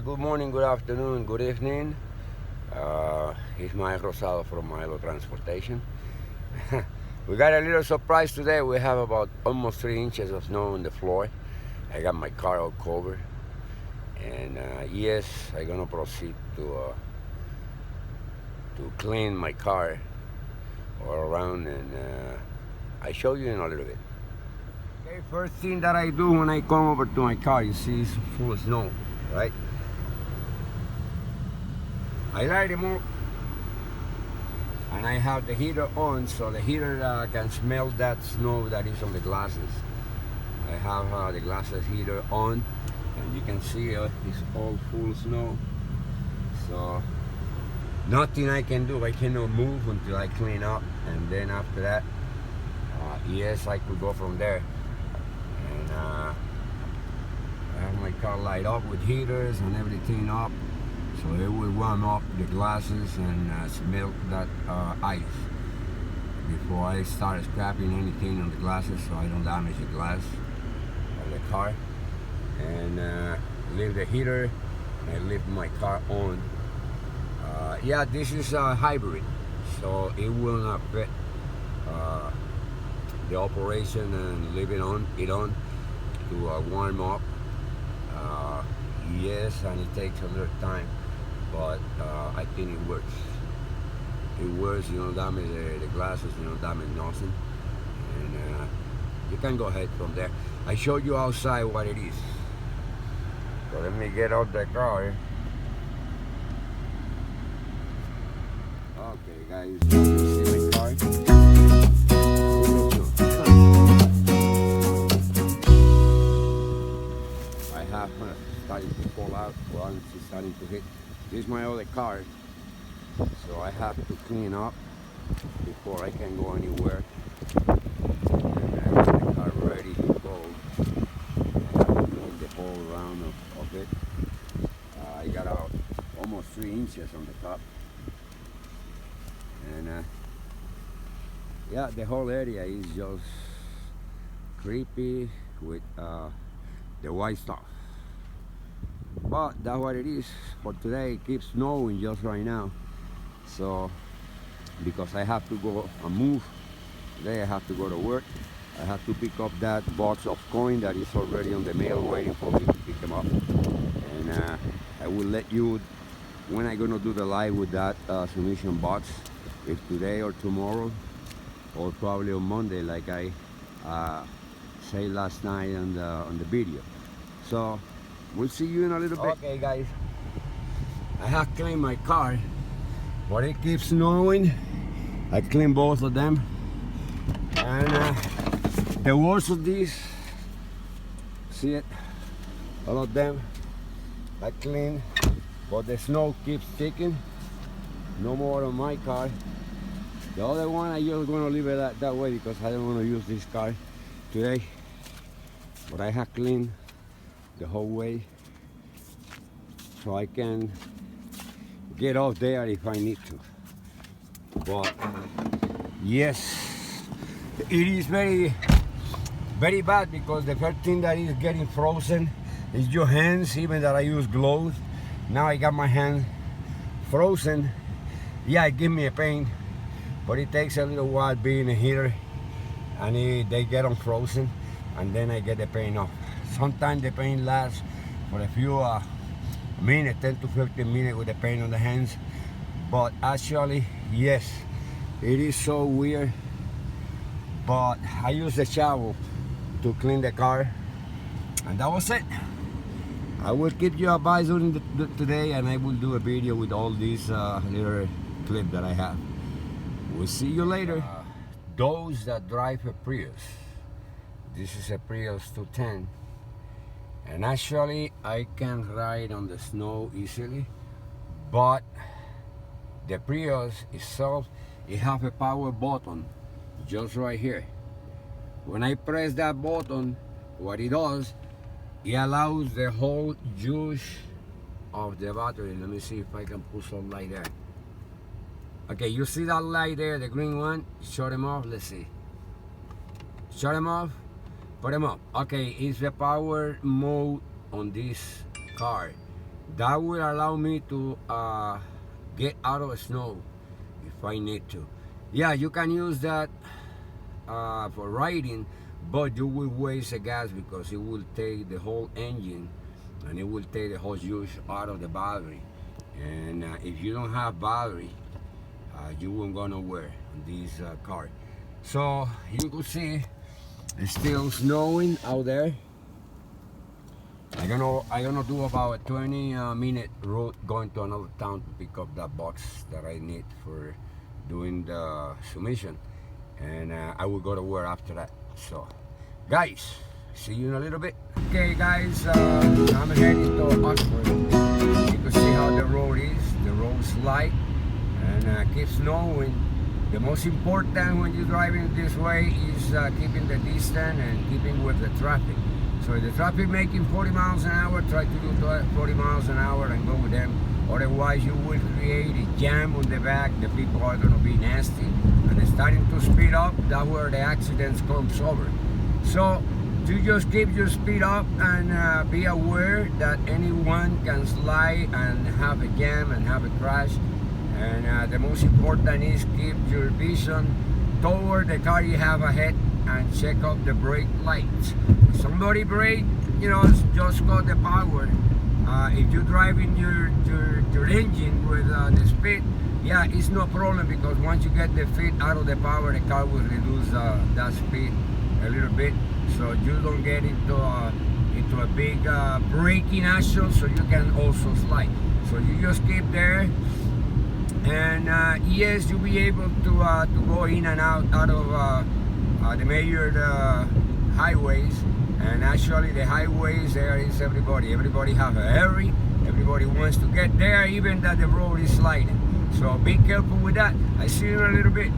Good morning, good afternoon, good evening. It's Mike Rosado from Milo Transportation. We got a little surprise today. We have about almost 3 inches of snow on the floor. I got my car all covered. And yes, I'm gonna proceed to clean my car all around, and I show you in a little bit. Okay, first thing that I do when I come over to my car, you see it's full of snow, right? I light them up, and I have the heater on, so the heater can smell that snow that is on the glasses. I have the glasses heater on, and you can see it's all full snow. So nothing I can do. I cannot move until I clean up, and then after that, yes, I could go from there. And I have my car light up with heaters and everything up, so it will warm up the glasses and smell that ice before I start scraping anything on the glasses, so I don't damage the glass of the car. And leave the heater and leave my car on. Yeah, this is a hybrid, so it will not affect the operation, and leave it on to warm up. Yes, and it takes a little time, but I think it works. It works. You don't damage the glasses, you don't damage nothing, and you can go ahead from there. I showed you outside what it is, so let me get out the car. Okay, guys, you see my car? I have starting to fall out. Once it's starting to hit. This is my other car, so I have to clean up before I can go anywhere. And I got the car ready to go. I have to clean the whole round of it. I got out almost 3 inches on the top. And yeah, the whole area is just creepy with the white stuff, but that's what it is for today. It keeps snowing just right now, so because I have to go and move today, I have to go to work. I have to pick up that box of coin that is already on the mail waiting for me to pick them up, and I will let you when I'm gonna do the live with that submission box, if today or tomorrow, or probably on Monday, like I said last night on the video. So we'll see you in a little bit. Okay, guys, I have cleaned my car, but it keeps snowing. I cleaned both of them, and the worst of these, see it, all of them I cleaned, but the snow keeps sticking. No more on my car. The other one, I just gonna leave it that way because I don't want to use this car today. But I have cleaned the whole way, so I can get off there if I need to. But yes, it is very, very bad, because the first thing that is getting frozen is your hands. Even that I use gloves, now I got my hands frozen. Yeah, it gives me a pain, but it takes a little while being a heater, and they get unfrozen, and then I get the pain off. Sometimes the pain lasts for a few minutes, 10 to 15 minutes with the pain on the hands. But actually, yes, it is so weird. But I use the shovel to clean the car, and that was it. I will keep you advised during today, and I will do a video with all these little clips that I have. We'll see you later. Those that drive a Prius, this is a Prius 210, and actually I can ride on the snow easily, but the Prius itself, it has a power button just right here. When I press that button, what it does, it allows the whole juice of the battery. Let me see if I can put some light there. Okay, you see that light there, the green one? Shut them off, let's see. Shut them off, put them up. Okay, it's the power mode on this car. That will allow me to get out of snow if I need to. Yeah, you can use that for riding, but you will waste the gas because it will take the whole engine and it will take the whole juice out of the battery. And if you don't have battery, you won't go nowhere on this car. So you can see it's still snowing out there. I'm gonna do about a 20-minute route going to another town to pick up that box that I need for doing the submission, and I will go to work after that. So guys, see you in a little bit. Okay guys, I'm heading to Oxford. You can see how the road is. The road's light and keeps snowing. The most important when you're driving this way is keeping the distance and keeping with the traffic. So if the traffic making 40 miles an hour, try to do 40 miles an hour and go with them. Otherwise you will create a jam on the back. The people are going to be nasty and they're starting to speed up. That's where the accidents comes over. So you just keep your speed up and be aware that anyone can slide and have a jam and have a crash. And the most important is keep your vision toward the car you have ahead and check out the brake lights. If somebody brake, just got the power. If you're driving your engine with the speed, yeah, it's no problem, because once you get the feet out of the power, the car will reduce that speed a little bit, so you don't get into a big braking action, so you can also slide. So you just keep there. And yes, you'll be able to go in and out of the major highways. And actually the highways, there is everybody have a hurry, everybody wants to get there, even that the road is sliding. So be careful with that. I see you in a little bit.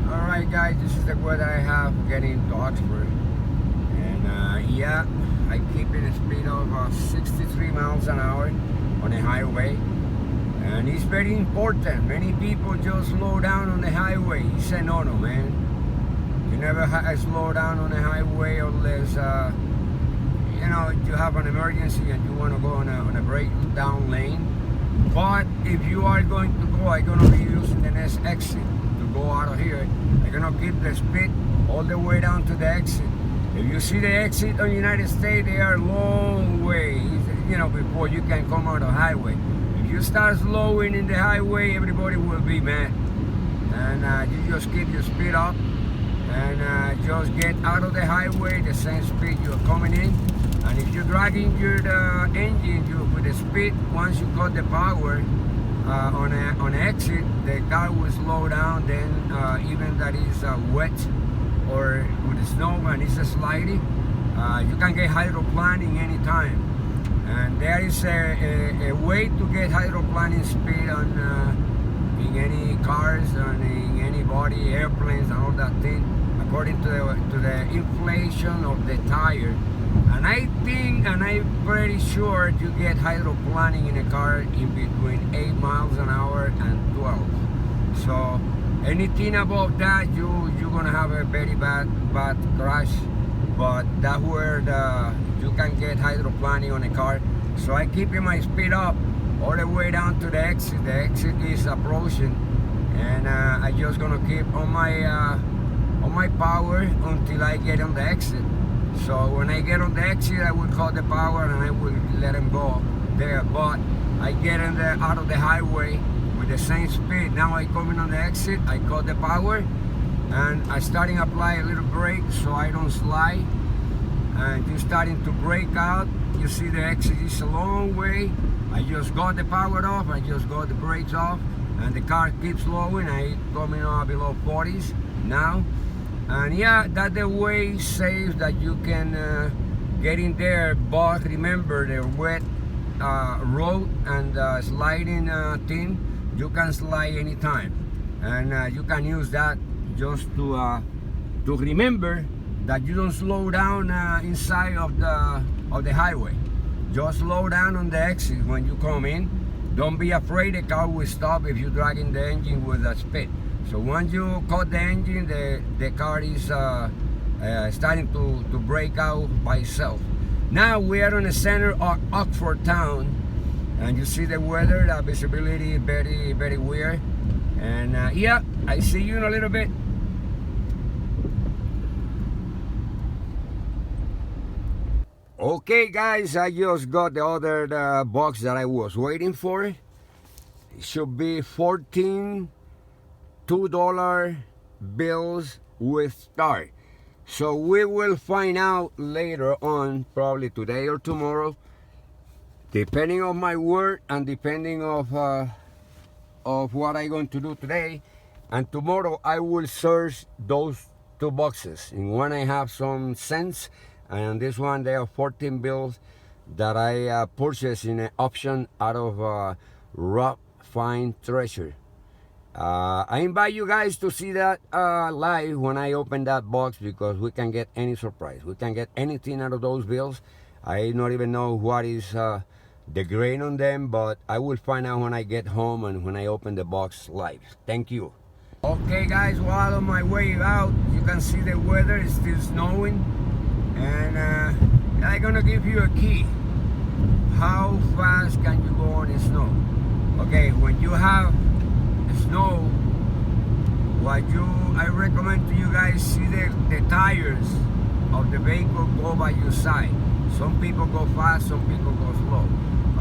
Alright guys, this is the weather I have getting to Oxford. And yeah, I keep in a speed of 63 miles an hour on the highway. And it's very important. Many people just slow down on the highway. He said, no, man. You never slow down on the highway unless, you have an emergency and you want to go on a breakdown lane. But if you are going to go, I'm going to be using the next exit to go out of here. I'm going to keep the speed all the way down to the exit. If you see the exit on the United States, they are long ways, before you can come out of the highway. You start slowing in the highway, everybody will be mad. And you just keep your speed up and just get out of the highway the same speed you're coming in. And if you're dragging your engine with the speed, once you got the power on exit, the car will slow down. Then even that is wet or with the snow and it's sliding, you can get hydroplaning anytime. And there is a way to get hydroplaning speed in any cars and in any body, airplanes and all that thing, according to the inflation of the tire. And I think, and I'm pretty sure, you get hydroplaning in a car in between 8 miles an hour and 12. So anything above that, you're gonna have a very bad crash. But that's where you can get hydroplaning on a car. So I keep my speed up all the way down to the exit. The exit is approaching, and I just gonna keep on my power until I get on the exit. So when I get on the exit, I will cut the power and I will let him go there. But I get out of the highway with the same speed. Now I coming on the exit, I cut the power. And I starting to apply a little brake so I don't slide. And you're starting to brake out. You see the exit is a long way. I just got the power off, I just got the brakes off, and the car keeps slowing. I coming below 40s now. And yeah, that's the way safe that you can get in there. But remember, the wet road and sliding thing, you can slide anytime. And you can use that just to remember that you don't slow down inside of the highway. Just slow down on the exit when you come in. Don't be afraid the car will stop if you're dragging the engine with a speed. So once you cut the engine, the car is starting to break out by itself. Now we are in the center of Oxford town, And you see the weather, the visibility very, very weird. And yeah, I see you in a little bit. Okay guys, I just got the other box that I was waiting for. It should be 14 $2 bills with star. So we will find out later on, probably today or tomorrow, depending on my work and depending of what I'm going to do today. And tomorrow I will search those two boxes. In one I have some cents, and on this one there are 14 bills that I purchased in an auction out of Rock Find Treasure. I invite you guys to see that live when I open that box, because we can get any surprise. We can get anything out of those bills. I don't even know what is the grain on them, but I will find out when I get home and when I open the box live. Thank you. Okay guys, while on my way out, you can see the weather is still snowing, and I'm gonna give you a key. How fast can you go on the snow? Okay, when you have snow, what I recommend to you guys, see the tires of the vehicle go by your side. Some people go fast, some people go slow.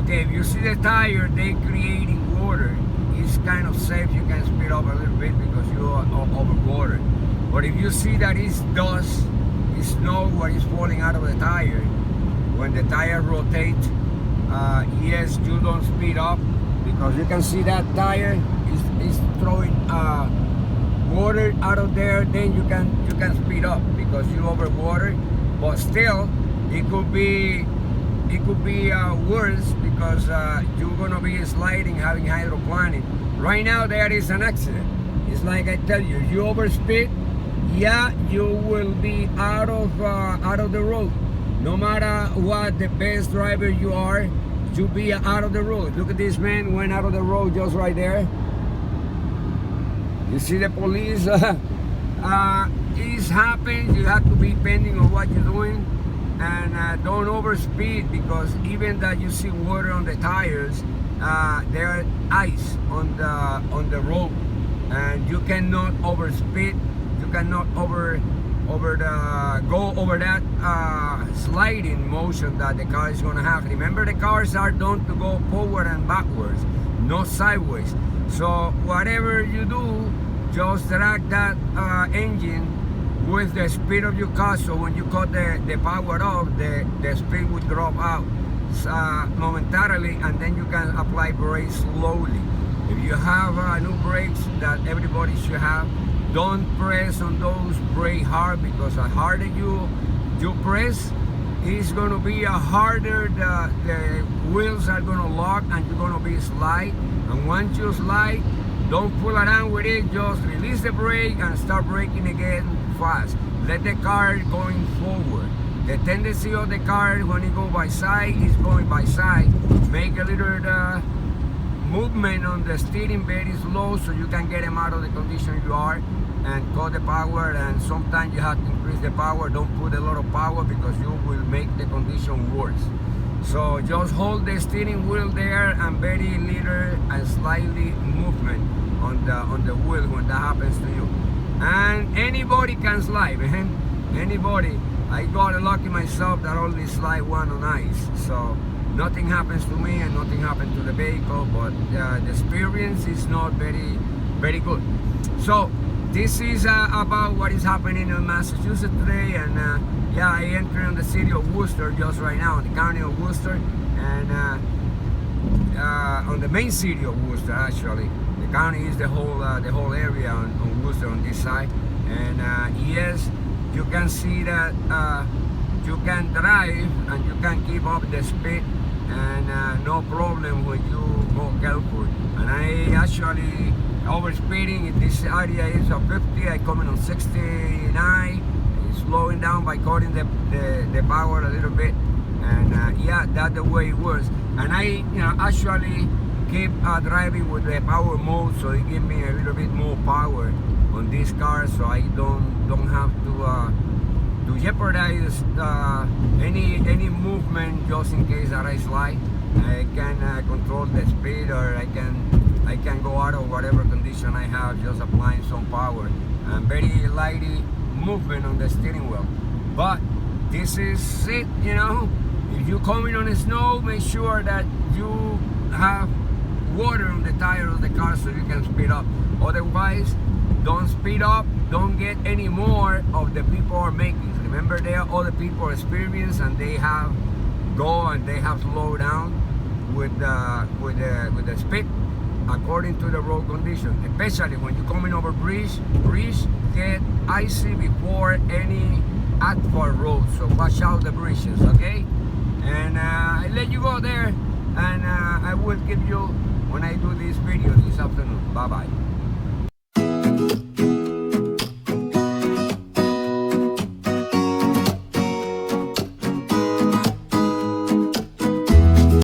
Okay, if you see the tire, they creating water, it's kind of safe. You can speed up a little bit because you are over water. But if you see that it's dust, it's snow, what is falling out of the tire, when the tire rotates, yes, you don't speed up, because you can see that tire is throwing water out of there. Then you can speed up because you over water. But still, it could be worse, because you're gonna be sliding, having hydroplaning. Right now there is an accident. It's like I tell you, you overspeed, yeah, you will be out of the road. No matter what the best driver you are, you'll be out of the road. Look at this man, went out of the road just right there. You see the police. It happens. You have to be depending on what you're doing, and don't overspeed, because even that you see water on the tires, there ice on the road, and you cannot overspeed. You cannot go over that sliding motion that the car is gonna have. Remember, the cars are done to go forward and backwards, not sideways. So whatever you do, just drag that engine with the speed of your car, so when you cut the power off, the speed will drop out momentarily, and then you can apply brakes slowly. If you have new brakes that everybody should have, don't press on those brakes hard, because the harder you press, it's going to be harder, the wheels are going to lock, and you're going to be slide. And once you slide, don't fool around with it, just release the brake and start braking again fast. Let the car going forward. The tendency of the car when it go by side is going by side. Make a little movement on the steering very slow, so you can get them out of the condition you are, and cut the power. And sometimes you have to increase the power. Don't put a lot of power, because you will make the condition worse. So just hold the steering wheel there, and very little and slightly movement on the wheel when that happens to you. And anybody can slide, man. Anybody. I got lucky myself that only slide one on ice, so nothing happens to me and nothing happened to the vehicle. But the experience is not very good. So this is about what is happening in Massachusetts today. And yeah, I entered in the city of Worcester just right now, in the county of Worcester, and on the main city of Worcester, actually. The county is the whole area on Worcester on this side. And yes, you can see that you can drive and you can keep up the speed, and no problem when you go careful. And I actually overspeeding in this area is a 50. I coming on 69. It's slowing down by cutting the power a little bit. And yeah, that's the way it works. And I actually keep driving with the power mode, so it gives me a little bit more power on this car, so I don't have to jeopardize any movement, just in case that I slide. I can control the speed, or I can go out of whatever condition I have, just applying some power and very lightly movement on the steering wheel. But this is it, you know. If you're coming on the snow, make sure that you have water on the tire of the car so you can speed up. Otherwise, don't speed up, don't get any more of the people are making. Remember, there are other people experienced and they have slowed down with the speed according to the road condition. Especially when you're coming over bridge get icy before any asphalt road, so watch out the bridges, okay? And I let you go there, and I will give you when I do this video this afternoon. Bye bye.